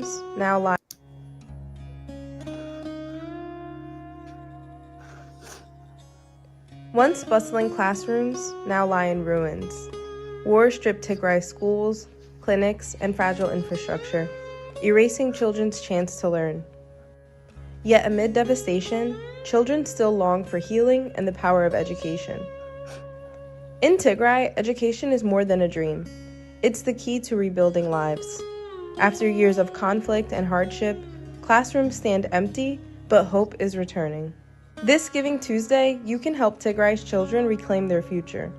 classrooms now lie. Once bustling classrooms now lie in ruins. War stripped Tigray schools, clinics, and fragile infrastructure, erasing children's chance to learn. Yet amid devastation, children still long for healing and the power of education. In Tigray, education is more than a dream. It's the key to rebuilding lives. After years of conflict and hardship, classrooms stand empty, but hope is returning. This Giving Tuesday, you can help Tigray's children reclaim their future.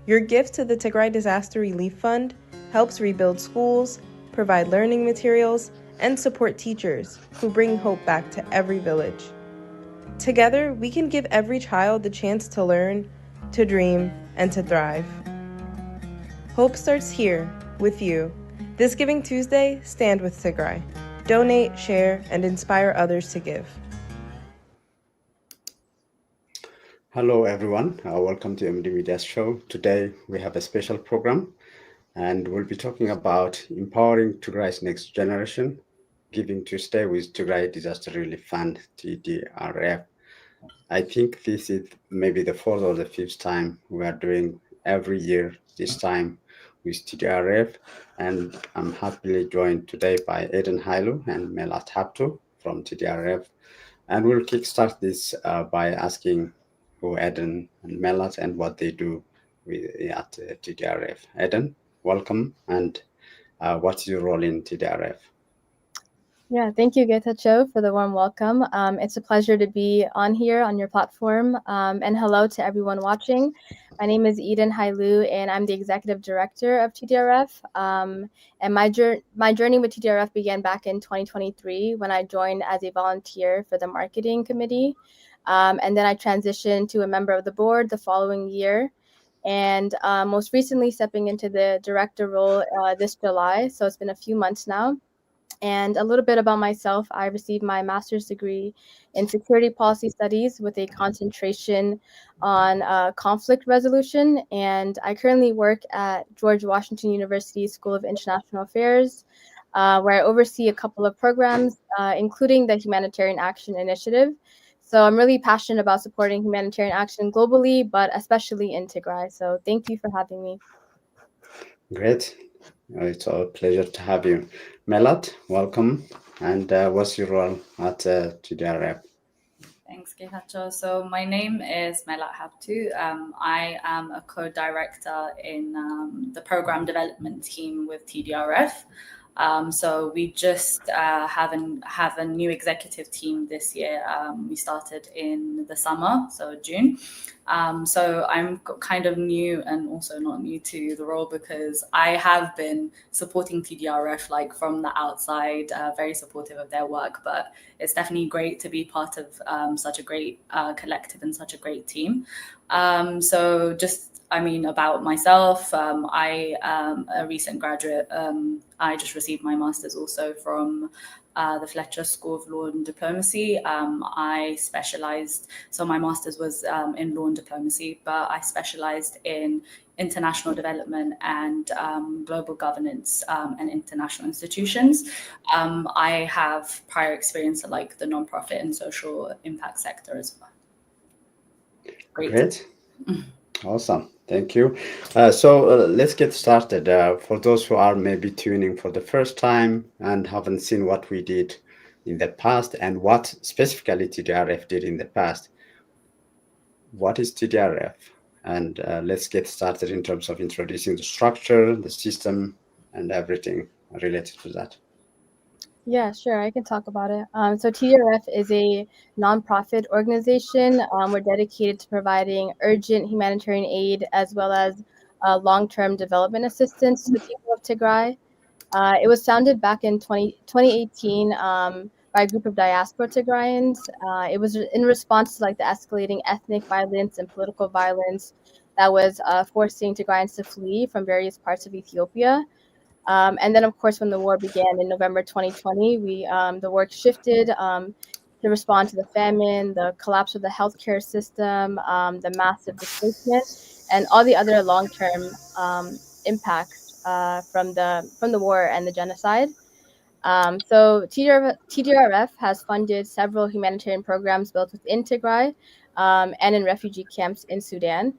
Your gift to the Tigray Disaster Relief Fund helps rebuild schools, provide learning materials, and support teachers who bring hope back to every village. Together, we can give every child the chance to learn, to dream, and to thrive. Hope starts here, with you. This Giving Tuesday, stand with Tigray. Donate, share, and inspire others to give. Hello, everyone. Welcome to MD Media's show. Today, we have a special program, and we'll be talking about empowering Tigray's next generation, Giving Tuesday with Tigray Disaster Relief Fund, TDRF. I think this is maybe the fourth or the fifth time we are doing every year this time with TDRF, and I'm happily joined today by Eden Hailu and Melat Haptu from TDRF. And we'll kickstart this by asking who Eden and Melat and what they do at TDRF. Eden, welcome, and what's your role in TDRF? Yeah, thank you, Getachew, for the warm welcome. It's a pleasure to be on here on your platform. And hello to everyone watching. My name is Eden Hailu, and I'm the executive director of TDRF. And my journey with TDRF began back in 2023 when I joined as a volunteer for the marketing committee. And then I transitioned to a member of the board the following year. And most recently stepping into the director role this July. So it's been a few months now. And a little bit about myself, I received my master's degree in security policy studies with a concentration on conflict resolution. And I currently work at George Washington University School of International Affairs, where I oversee a couple of programs, including the Humanitarian Action Initiative. So I'm really passionate about supporting humanitarian action globally, but especially in Tigray. So thank you for having me. Great. It's a pleasure to have you. Melat, welcome. And what's your role at TDRF? Thanks, Getachew. So my name is Melat Haptu. I am a co-director in the program development team with TDRF. So we just have a new executive team this year. We started in the summer, so June. So I'm kind of new and also not new to the role because I have been supporting TDRF like from the outside, very supportive of their work. But it's definitely great to be part of such a great collective and such a great team. So just about myself, I am a recent graduate. I just received my master's also from the Fletcher School of Law and Diplomacy. I specialized, so my master's was in law and diplomacy, but I specialized in international development and global governance and international institutions. I have prior experience at like the nonprofit and social impact sector as well. Great. Awesome. Thank you. So let's get started. For those who are maybe tuning for the first time and haven't seen what we did in the past and what specifically TDRF did in the past, what is TDRF? And let's get started in terms of introducing the structure, the system, and everything related to that. Yeah, sure. I can talk about it. So TDRF is a nonprofit organization. We're dedicated to providing urgent humanitarian aid as well as long-term development assistance to the people of Tigray. It was founded back in 2018 by a group of diaspora Tigrayans. It was in response to like the escalating ethnic violence and political violence that was forcing Tigrayans to flee from various parts of Ethiopia. And then, of course, when the war began in November 2020, the work shifted to respond to the famine, the collapse of the healthcare system, the massive displacement, and all the other long-term impacts from the war and the genocide. So TDRF has funded several humanitarian programs built within Tigray and in refugee camps in Sudan.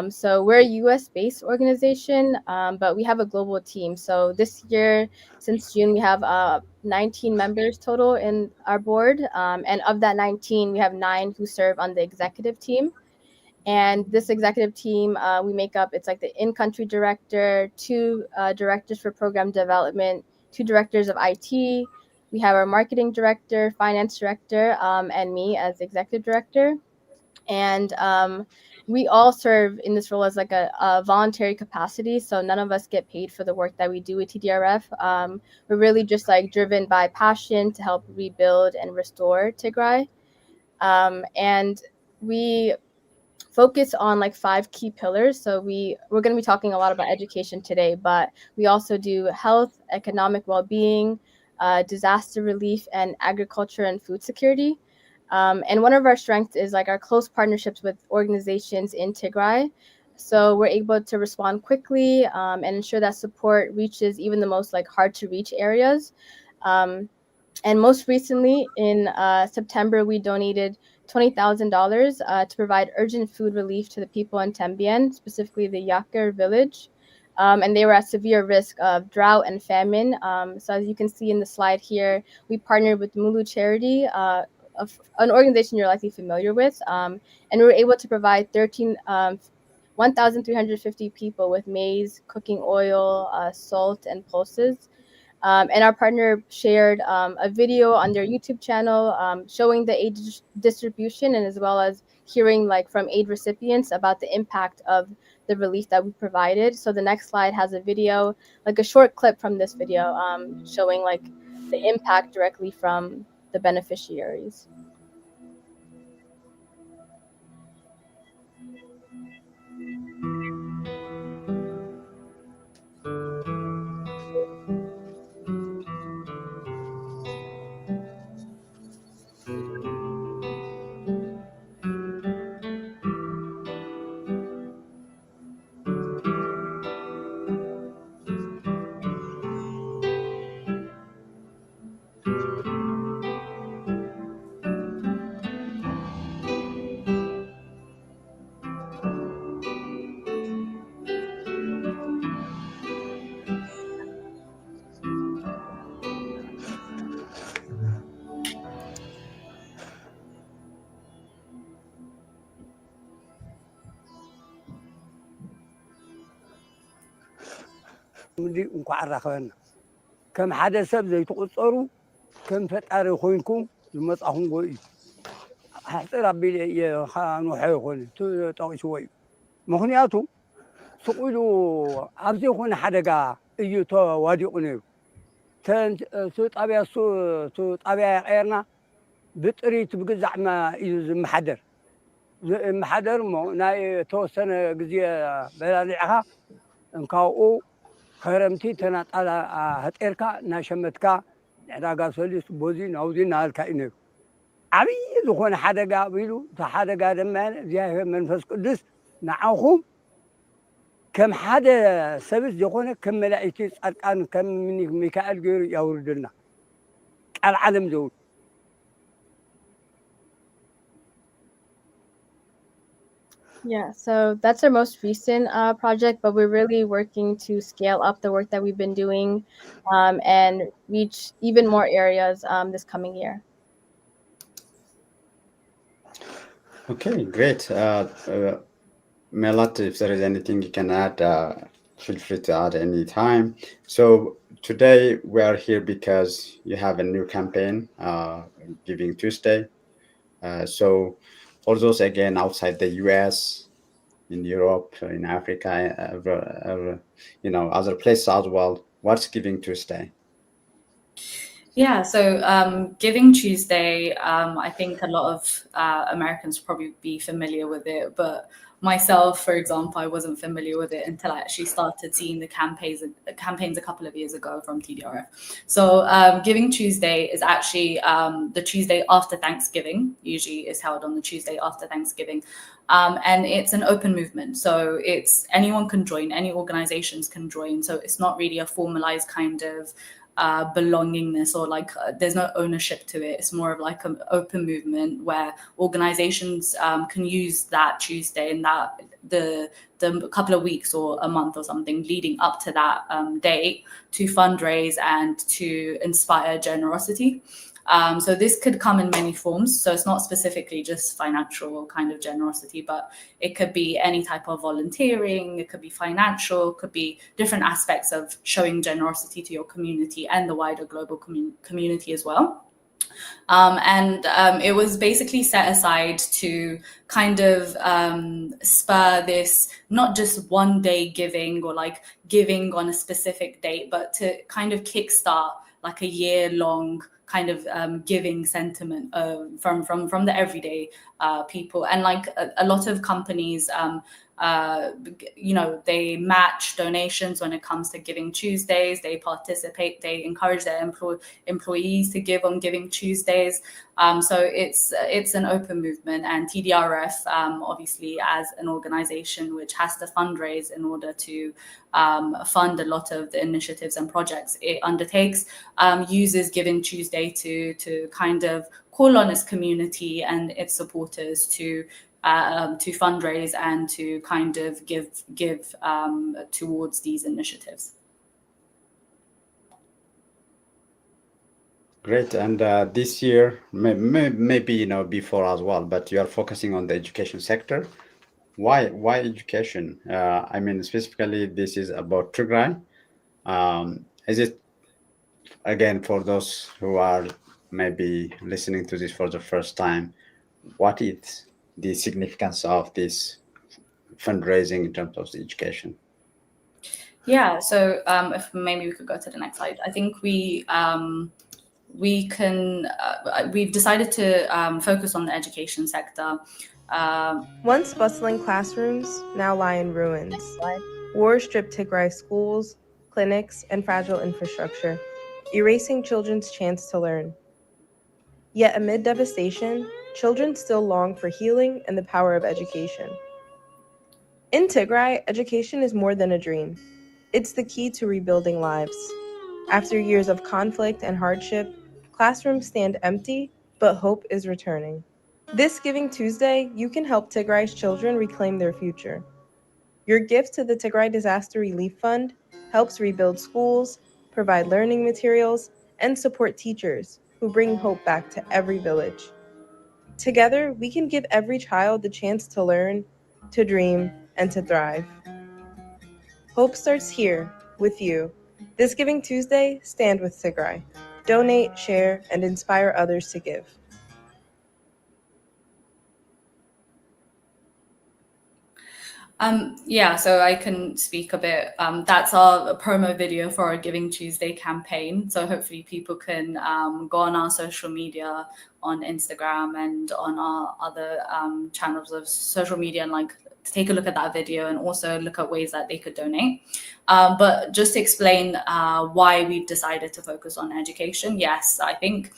So we're a US-based organization, but we have a global team. So this year, since June, we have 19 members total in our board. And of that 19, we have 9 who serve on the executive team. And this executive team, we make up, it's like the in-country director, 2 directors for program development, 2 directors of IT. We have our marketing director, finance director, and me as executive director. And we all serve in this role as like a voluntary capacity. So none of us get paid for the work that we do with TDRF. We're really just like driven by passion to help rebuild and restore Tigray. And we focus on like 5 key pillars. So we're going to be talking a lot about education today, but we also do health, economic well-being, disaster relief, and agriculture and food security. And one of our strengths is like our close partnerships with organizations in Tigray. So we're able to respond quickly and ensure that support reaches even the most like hard to reach areas. And most recently, in September, we donated $20,000 to provide urgent food relief to the people in Tembien, specifically the Yakir village. And they were at severe risk of drought and famine. So as you can see in the slide here, we partnered with Mulu Charity, an organization you're likely familiar with. And we were able to provide 1,350 people with maize, cooking oil, salt, and pulses. And our partner shared a video on their YouTube channel showing the aid distribution, and as well as hearing like from aid recipients about the impact of the relief that we provided. So the next slide has a video, like a short clip from this video showing like the impact directly from the beneficiaries. እንኳዕ አራኸበና ከም ሓደ ሰብ ዘይትቁፀሩ ከም ፈጣሪ ኮይንኩም ዝመፃኹም ጎይ ሓፅር ኣቢለ ንውሖ ይኮነ ጠቂስዎ እዩ ምክንያቱ ስቁኢሉ ኣብ ዘይኮነ ሓደጋ እዩ ተዋዲቑ ነይሩ ጣብያ ቀየርና ብጥሪት ብግዛዕ እዩ ዝመሓደር እሞ ናይ ተወሰነ ግዜ በላሊዕኻ እንካብኡ ከረምቲ ተናጣላ ህጤርካ እናሸመትካ ዕዳጋ ሰሊስ ቦዚ ናውዚ እናበልካ እዩ ነይሩ ዓብዪ ዝኾነ ሓደጋ ኣቢሉ እቲ ሓደጋ ድማ እግዚኣብሔር መንፈስ ቅዱስ ንዓኹም ከም ሓደ ሰብስ ዝኾነ ከም መላእክቲ ጻድቃን ከም ሚካኤል ገይሩ ያውርድልና ቃል ዓለም ዘውር Yeah, so that's our most recent project, but we're really working to scale up the work that we've been doing and reach even more areas this coming year. Okay, great. Melat, if there is anything you can add, feel free to add any time. So today we are here because you have a new campaign, Giving Tuesday. So for those again outside the US, in Europe, in Africa, other places as well, what's Giving Tuesday? Yeah, so Giving Tuesday, I think a lot of Americans probably be familiar with it, but myself, for example, I wasn't familiar with it until I actually started seeing the campaigns a couple of years ago from TDRF. So Giving Tuesday is actually the Tuesday after Thanksgiving, usually is held on the Tuesday after Thanksgiving. And it's an open movement. So it's anyone can join, any organizations can join. So it's not really a formalized kind of belongingness, or like there's no ownership to it. It's more of like an open movement where organizations can use that Tuesday and that the couple of weeks or a month or something leading up to that date to fundraise and to inspire generosity. So this could come in many forms. So it's not specifically just financial kind of generosity, but it could be any type of volunteering, it could be financial, it could be different aspects of showing generosity to your community and the wider global community as well. It was basically set aside to kind of spur this, not just one day giving or like giving on a specific date, but to kind of kickstart like a year-long kind of giving sentiment from the everyday people. And like a lot of companies, they match donations when it comes to Giving Tuesdays. They participate, they encourage their employees to give on Giving Tuesdays. So it's an open movement, and TDRF, obviously as an organization which has to fundraise in order to fund a lot of the initiatives and projects it undertakes, uses Giving Tuesday to kind of call on its community and its supporters to fundraise and to kind of give towards these initiatives. Great. And this year, maybe before as well, but you are focusing on the education sector. Why education? I mean, specifically, this is about Tigray. Is it, again, for those who are maybe listening to this for the first time, what is the significance of this fundraising in terms of the education? Yeah, so if maybe we could go to the next slide. I think we've decided to focus on the education sector. Once bustling classrooms now lie in ruins. War stripped Tigray schools, clinics, and fragile infrastructure, erasing children's chance to learn. Yet amid devastation, children still long for healing and the power of education. In Tigray, education is more than a dream. It's the key to rebuilding lives. After years of conflict and hardship, classrooms stand empty, but hope is returning. This Giving Tuesday, you can help Tigray's children reclaim their future. Your gift to the Tigray Disaster Relief Fund helps rebuild schools, provide learning materials, and support teachers who bring hope back to every village. Together, we can give every child the chance to learn, to dream, and to thrive. Hope starts here, with you. This Giving Tuesday, stand with Tigray. Donate, share, and inspire others to give. So I can speak a bit. That's our promo video for our Giving Tuesday campaign. So hopefully people can go on our social media, on Instagram and on our other channels of social media, and like take a look at that video and also look at ways that they could donate. But just to explain why we've decided to focus on education. Yes, I think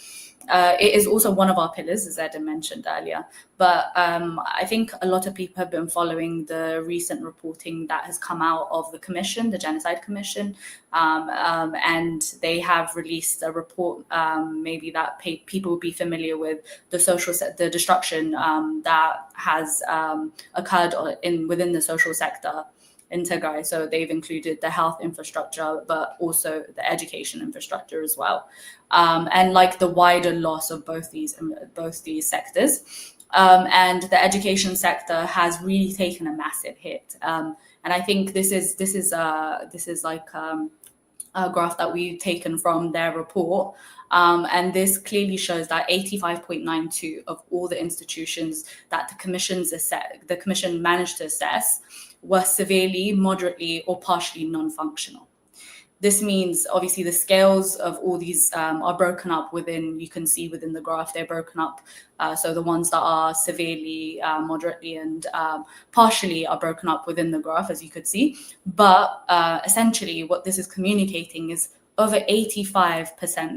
it is also one of our pillars, as Eden mentioned earlier. But I think a lot of people have been following the recent reporting that has come out of the commission, the Genocide Commission, and they have released a report, maybe that people will be familiar with, the destruction that has occurred within the social sector in Tigray. So they've included the health infrastructure, but also the education infrastructure as well, and like the wider loss of both these sectors. And the education sector has really taken a massive hit. And I think this is like a graph that we've taken from their report. And this clearly shows that 85.92 of all the institutions that the commission managed to assess were severely, moderately, or partially non-functional. This means obviously the scales of all these are broken up within, you can see within the graph, they're broken up. So the ones that are severely, moderately, and partially are broken up within the graph, as you could see. But essentially what this is communicating is over 85%,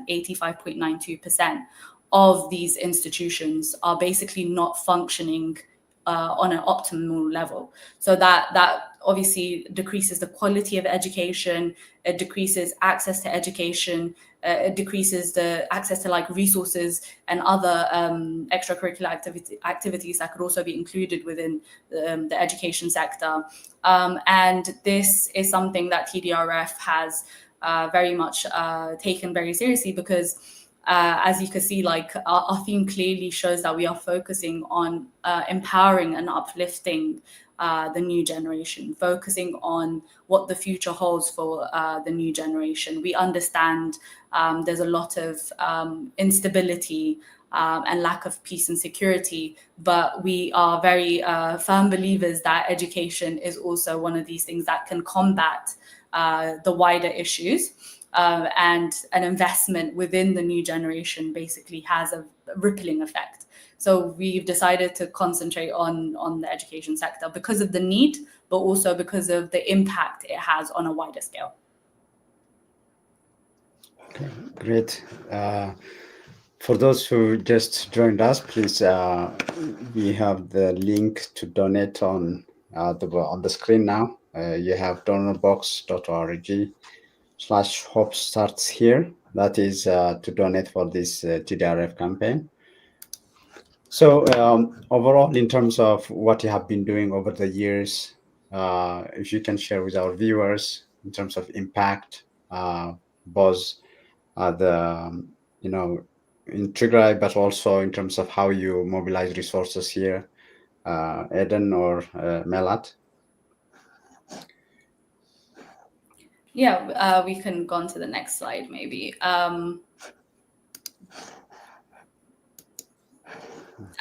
85.92% of these institutions are basically not functioning on an optimal level. So that obviously decreases the quality of education, it decreases access to education, it decreases the access to like resources and other extracurricular activities that could also be included within the education sector. And this is something that TDRF has very much taken very seriously, because as you can see, like our theme clearly shows that we are focusing on empowering and uplifting the new generation, focusing on what the future holds for the new generation. We understand there's a lot of instability and lack of peace and security, but we are very firm believers that education is also one of these things that can combat the wider issues. And an investment within the new generation basically has a rippling effect. So we've decided to concentrate on the education sector because of the need, but also because of the impact it has on a wider scale. Okay, great. For those who just joined us, please, we have the link to donate on the screen now. You have donorbox.org/hope starts here. That is to donate for this TDRF campaign. So overall, in terms of what you have been doing over the years, if you can share with our viewers in terms of impact, both in Tigray, but also in terms of how you mobilize resources here, Eden or Melat. Yeah, we can go on to the next slide, maybe.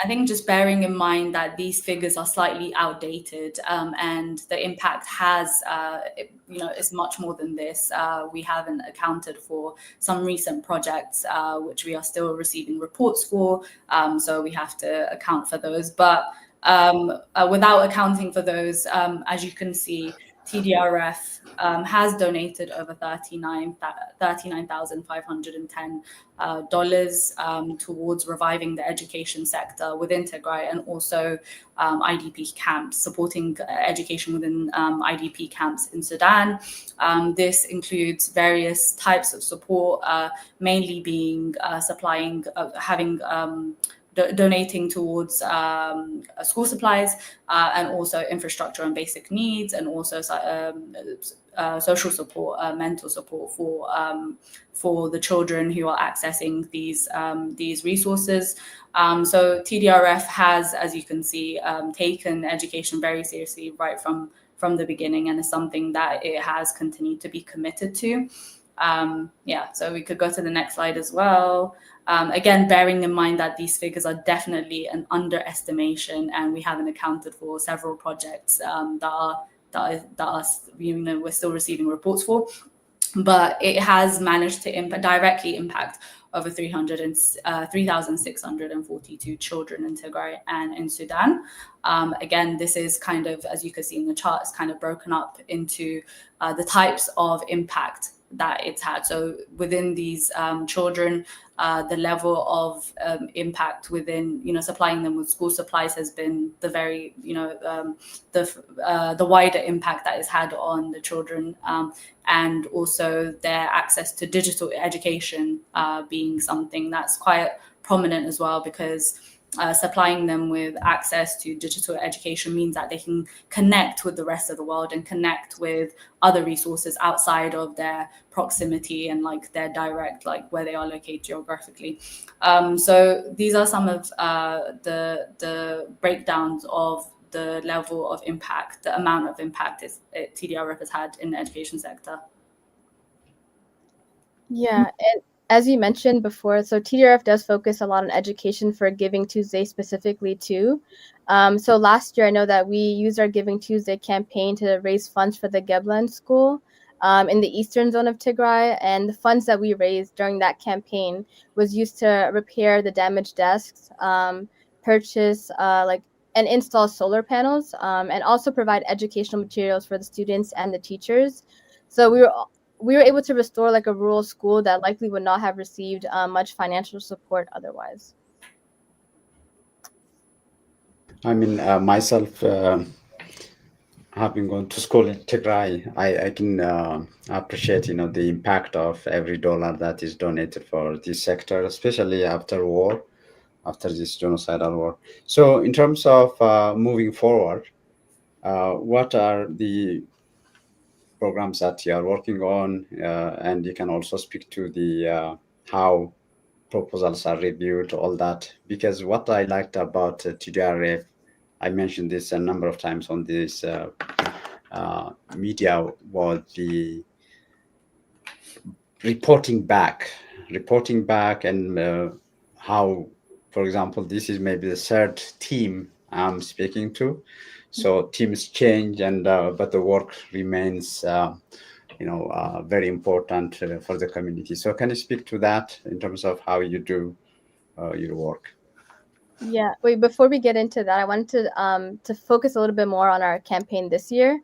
I think just bearing in mind that these figures are slightly outdated, and the impact is much more than this. We haven't accounted for some recent projects, which we are still receiving reports for. So we have to account for those. But without accounting for those, as you can see, TDRF has donated over $39,510 towards reviving the education sector within Tigray, and also IDP camps, supporting education within IDP camps in Sudan. This includes various types of support, mainly being donating towards school supplies, and also infrastructure and basic needs, and also social support, mental support for the children who are accessing these resources. So TDRF has, as you can see, taken education very seriously right from the beginning, and is something that it has continued to be committed to. So we could go to the next slide as well. Again, bearing in mind that these figures are definitely an underestimation, and we haven't accounted for several projects that we're still receiving reports for, but it has managed to directly impact over 3,642 children in Tigray and in Sudan. Again, this is kind of, as you can see in the chart, it's kind of broken up into the types of impact that it's had. So within these children, the level of impact within, supplying them with school supplies has been the very, the wider impact that it's had on the children, and also their access to digital education being something that's quite prominent as well, because supplying them with access to digital education means that they can connect with the rest of the world and connect with other resources outside of their proximity and like their direct, like where they are located geographically. So these are some of the breakdowns of the level of impact, the amount of impact TDRF has had in the education sector. Yeah, and as you mentioned before, so TDRF does focus a lot on education for Giving Tuesday specifically too. So last year, I know that we used our Giving Tuesday campaign to raise funds for the Geblan school in the eastern zone of Tigray, and the funds that we raised during that campaign was used to repair the damaged desks, purchase and install solar panels, and also provide educational materials for the students and the teachers. So we were able to restore like a rural school that likely would not have received much financial support otherwise. I mean, myself, having gone to school in Tigray, I can appreciate, the impact of every dollar that is donated for this sector, especially after war, after this genocidal war. So in terms of moving forward, what are the programs that you are working on? And you can also speak to the how proposals are reviewed, all that, because what I liked about TDRF, I mentioned this a number of times on this media, was the reporting back, and how, for example, this is maybe the third team I'm speaking to. So teams change, and but the work remains, very important for the community. So can you speak to that in terms of how you do your work? Yeah, wait, before we get into that, I wanted to focus a little bit more on our campaign this year.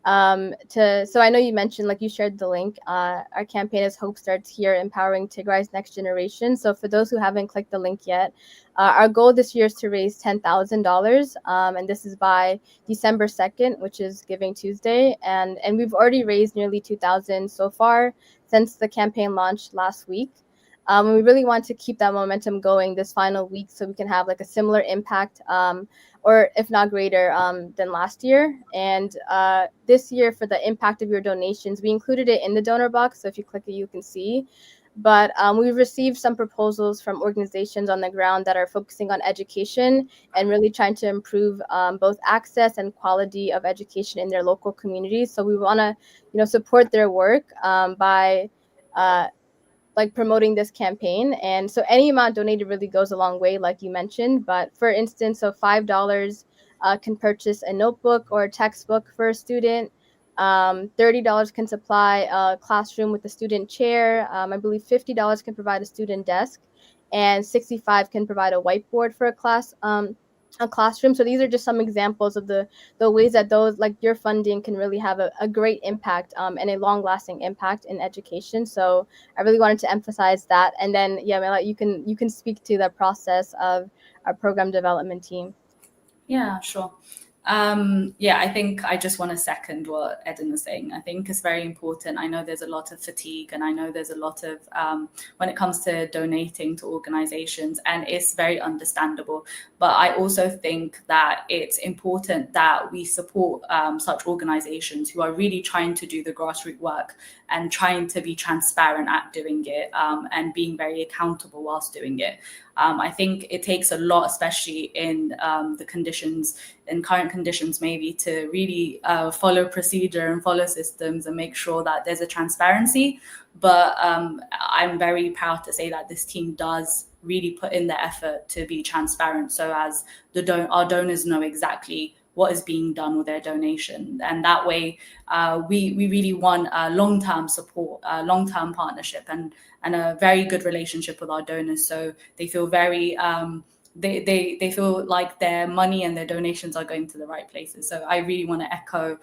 So I know you mentioned, like you shared the link, our campaign is Hope Starts Here, Empowering Tigray's Next Generation. So for those who haven't clicked the link yet, our goal this year is to raise $10,000, and this is by December 2nd, which is Giving Tuesday, and we've already raised nearly 2,000 so far since the campaign launched last week. And we really want to keep that momentum going this final week so we can have like a similar impact, or if not greater, than last year. And this year, for the impact of your donations, we included it in the donor box. So if you click it, you can see. But we've received some proposals from organizations on the ground that are focusing on education and really trying to improve both access and quality of education in their local communities. So we want to, support their work by like promoting this campaign. And so any amount donated really goes a long way, like you mentioned. But for instance, so $5 can purchase a notebook or a textbook for a student. $30 can supply a classroom with a student chair. I believe $50 can provide a student desk, and $65 can provide a whiteboard for a classroom. So these are just some examples of the ways that those, like your funding, can really have a great impact and a long-lasting impact in education. So I really wanted to emphasize that. And then, yeah, Mela, you can speak to the process of our program development team. Yeah, sure. I think I just want to second what Eden was saying. I think it's very important. I know there's a lot of fatigue, and I know there's a lot of when it comes to donating to organizations, and it's very understandable. But I also think that it's important that we support such organizations who are really trying to do the grassroots work and trying to be transparent at doing it, and being very accountable whilst doing it. I think it takes a lot, especially in the conditions, in current conditions, maybe, to really follow procedure and follow systems and make sure that there's a transparency. But I'm very proud to say that this team does really put in the effort to be transparent, so as our donors know exactly what is being done with their donation. And that way, we really want a long-term support, a long-term partnership, and a very good relationship with our donors. So they feel very, they feel like their money and their donations are going to the right places. So I really want to echo,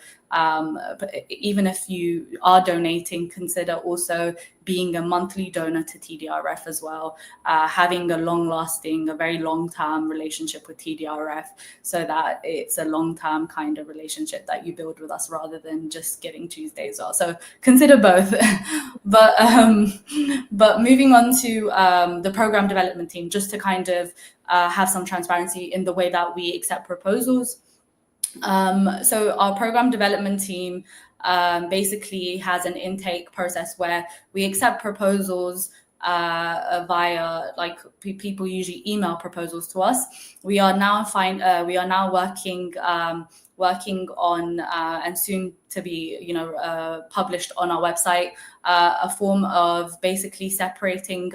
even if you are donating, consider also being a monthly donor to TDRF as well, having a very long-term relationship with TDRF, so that it's a long-term kind of relationship that you build with us rather than just Giving Tuesday as well. So consider both. But moving on to the program development team, just to kind of have some transparency in the way that we accept proposals. So our program development team basically has an intake process where we accept proposals via, like, people usually email proposals to us. We are now working on and soon to be published on our website, a form of basically separating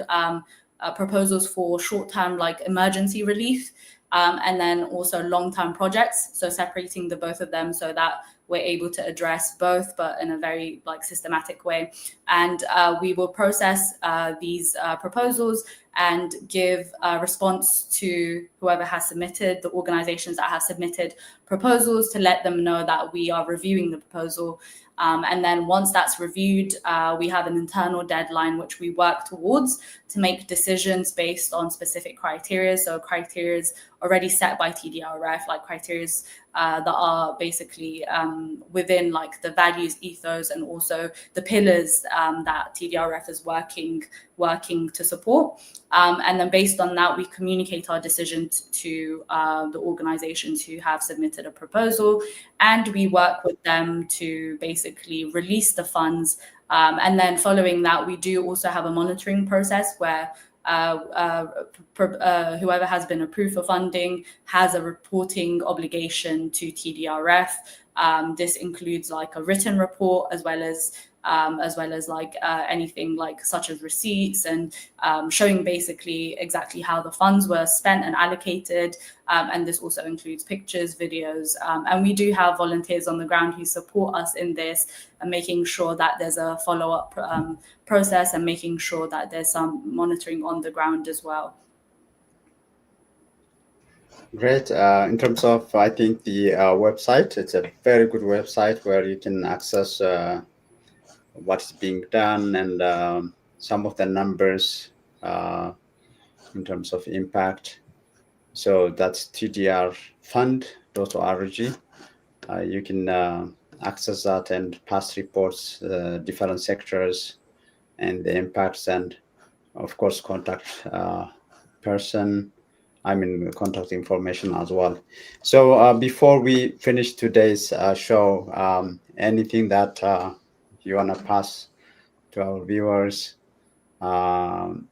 proposals for short-term, like emergency relief, and then also long-term projects. So separating the both of them so that we're able to address both, but in a very systematic way. And we will process these proposals and give a response to whoever has submitted, the organizations that have submitted proposals, to let them know that we are reviewing the proposal. And then once that's reviewed, we have an internal deadline which we work towards to make decisions based on specific criteria. So criteria already set by TDRF, like criteria that are basically within like the values ethos and also the pillars that TDRF is working to support. And then based on that, we communicate our decision to the organizations who have submitted a proposal, and we work with them to basically release the funds. And then following that, we do also have a monitoring process where whoever has been approved for funding has a reporting obligation to TDRF. This includes like a written report as well as like anything like such as receipts and showing basically exactly how the funds were spent and allocated. And this also includes pictures, videos, and we do have volunteers on the ground who support us in this and making sure that there's a follow-up process and making sure that there's some monitoring on the ground as well. Great. In terms of, I think the website, it's a very good website where you can access what's being done and some of the numbers in terms of impact. So that's tdrfund.org. You can access that and past reports, different sectors and the impacts, and of course contact contact information as well. So before we finish today's show, anything that you want to pass to our viewers? Of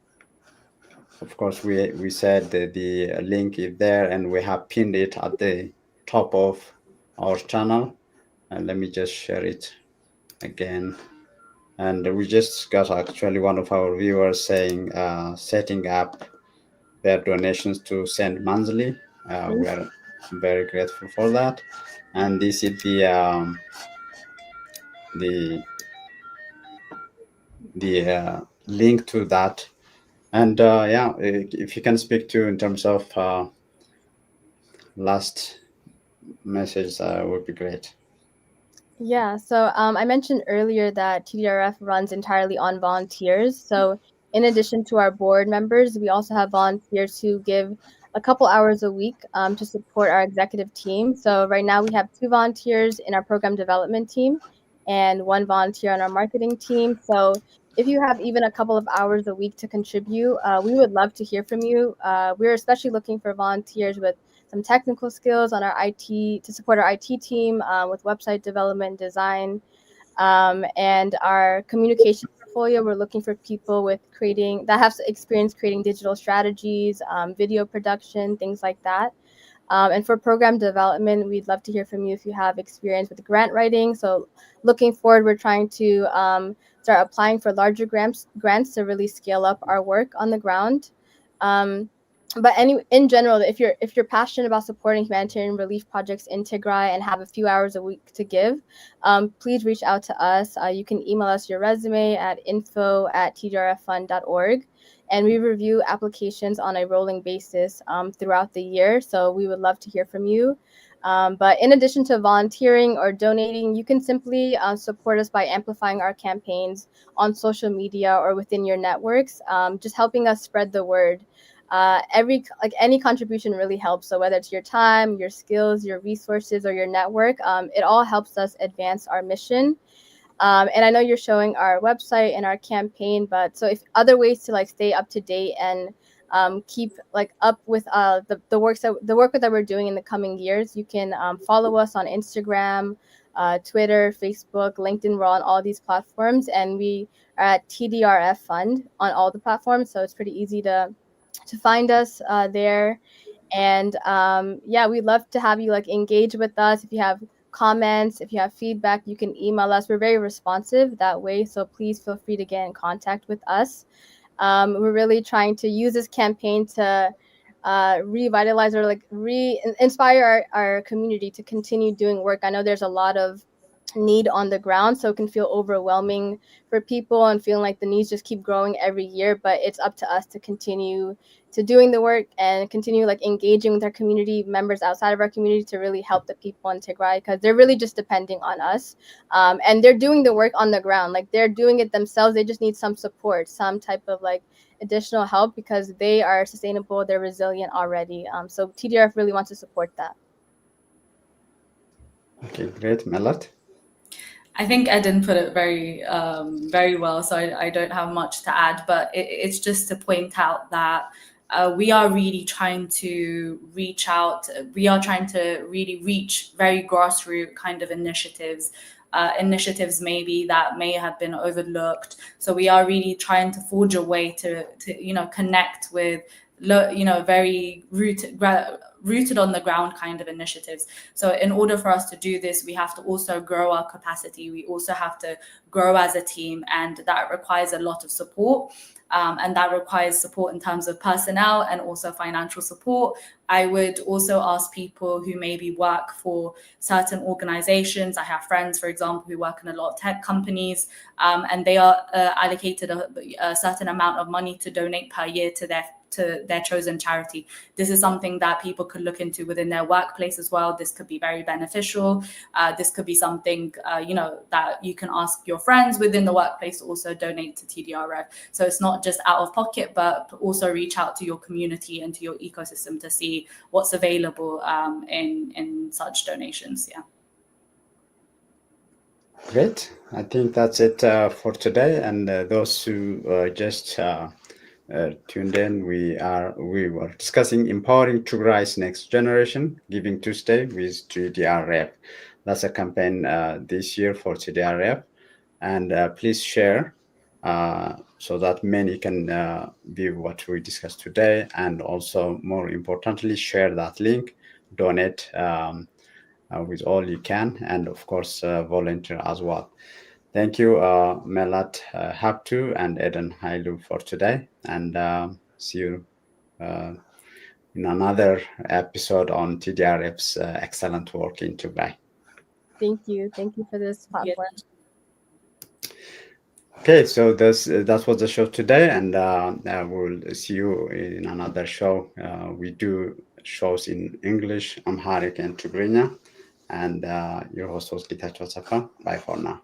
course, we said that the link is there and we have pinned it at the top of our channel. And let me just share it again. And we just got actually one of our viewers saying setting up their donations to send monthly. We are very grateful for that. And this is the link to that. And yeah, if you can speak to in terms of last message, would be great. Yeah, so I mentioned earlier that TDRF runs entirely on volunteers. So in addition to our board members, we also have volunteers who give a couple hours a week to support our executive team. So right now we have 2 volunteers in our program development team and 1 volunteer on our marketing team. So if you have even a couple of hours a week to contribute, we would love to hear from you. We're especially looking for volunteers with some technical skills on our IT to support our IT team with website development, design, and our communication portfolio. We're looking for people with that have experience creating digital strategies, video production, things like that. And for program development, we'd love to hear from you if you have experience with grant writing. So looking forward, we're trying to start applying for larger grants to really scale up our work on the ground. But in general, if you're passionate about supporting humanitarian relief projects in Tigray and have a few hours a week to give, please reach out to us. You can email us your resume at info@tdrffund.org. And we review applications on a rolling basis throughout the year. So we would love to hear from you. But in addition to volunteering or donating, you can simply support us by amplifying our campaigns on social media or within your networks, just helping us spread the word. Any contribution really helps. So whether it's your time, your skills, your resources, or your network, it all helps us advance our mission. And I know you're showing our website and our campaign, but so if other ways to stay up to date and keep up with the work that we're doing in the coming years, you can follow us on Instagram, Twitter, Facebook, LinkedIn. We're on all these platforms, and we are at TDRF Fund on all the platforms. So it's pretty easy to find us there. And we'd love to have you engage with us. If you have comments, if you have feedback, you can email us. We're very responsive that way, so please feel free to get in contact with us. We're really trying to use this campaign to revitalize or inspire our community to continue doing work. I know there's a lot of need on the ground, so it can feel overwhelming for people and feeling like the needs just keep growing every year, but it's up to us to continue to doing the work and continue engaging with our community members outside of our community to really help the people in Tigray, because they're really just depending on us, and they're doing the work on the ground. They're doing it themselves. They just need some support, some type of additional help, because they are sustainable, they're resilient already. So TDRF really wants to support that. Okay, great. Melat? I think Eden put it very well, so I don't have much to add, but it's just to point out that we are really trying to reach out. We are trying to really reach very grassroots kind of initiatives, initiatives maybe that may have been overlooked. So we are really trying to forge a way to connect with very rooted on the ground kind of initiatives. So in order for us to do this, we have to also grow our capacity. We also have to grow as a team, and that requires a lot of support. And that requires support in terms of personnel and also financial support. I would also ask people who maybe work for certain organizations. I have friends, for example, who work in a lot of tech companies, and they are allocated a certain amount of money to donate per year to their chosen charity. This is something that people could look into within their workplace as well. This could be very beneficial. This could be something, that you can ask your friends within the workplace to also donate to TDRF. So it's not just out of pocket, but also reach out to your community and to your ecosystem to see what's available in such donations. Yeah. Great. I think that's it for today. And those who just tuned in, we were discussing empowering Tigray's next generation, Giving Tuesday with TDRF. That's a campaign this year for TDRF. And please share so that many can view what we discussed today, and also more importantly, share that link, donate with all you can, and of course volunteer as well. Thank you, Melat Habtu and Eden Hailu for today, and see you in another episode on TDRF's excellent work in Tigray. Thank you for this platform. Okay, so that was the show today, and we'll see you in another show. We do shows in English, Amharic, and Tigrinya, and your host was Gita Chosafa. Bye for now.